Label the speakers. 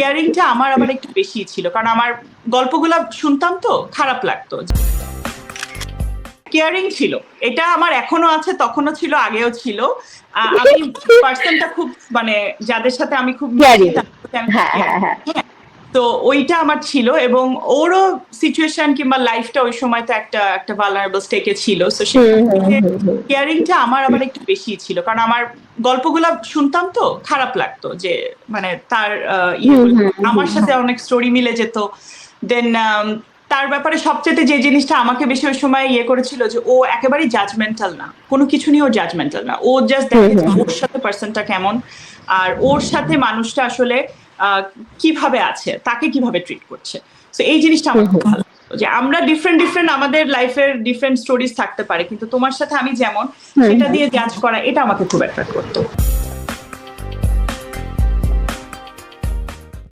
Speaker 1: কেয়ারিংটা আমার আবার একটু বেশি ছিল, কারণ আমার গল্পগুলো শুনতাম তো খারাপ লাগতো। কেয়ারিং ছিল, এটা আমার এখনো আছে, তখনও ছিল, আগেও ছিল। আমি পার্সনটা খুব মানে যাদের সাথে আমি খুব মিশি, তাদের সাথে আমি খুব caring। হ্যাঁ, তো ওইটা আমার ছিল, এবং ওরও সিচুয়েশন কিংবা লাইফটা ওই সময় তো একটা একটা ভালনারেবল স্টেকে ছিল। সো কেয়ারিংটা আমার আবার একটু বেশি ছিল, কারণ আমার গল্পগুলো শুনতাম তো খারাপ লাগতো যে মানে তার আমার সাথে অনেক স্টোরি মিলে যেত। দেন তার ব্যাপারে সবচেয়ে যে জিনিসটা আমাকে বেশি ওই সময় করেছিল যে ও একেবারেই জাজমেন্টাল না, কোনো কিছু নিয়ে ও জাজমেন্টাল না। ও জাস্ট দেখে যে ওর সাথে পার্সনটা কেমন, আর ওর সাথে মানুষটা আসলে কিভাবে আছে, তাকে কিভাবে ট্রিট করছে। তো এই জিনিসটা আমার খুব ভালো লাগতো, যে আমরা ডিফারেন্ট ডিফারেন্ট আমাদের লাইফের ডিফারেন্ট স্টোরিজ থাকতে পারে, কিন্তু তোমার সাথে আমি যেমন সেটা দিয়ে জাজ করা, এটা আমাকে খুব অ্যাট্রাক্ট করতো।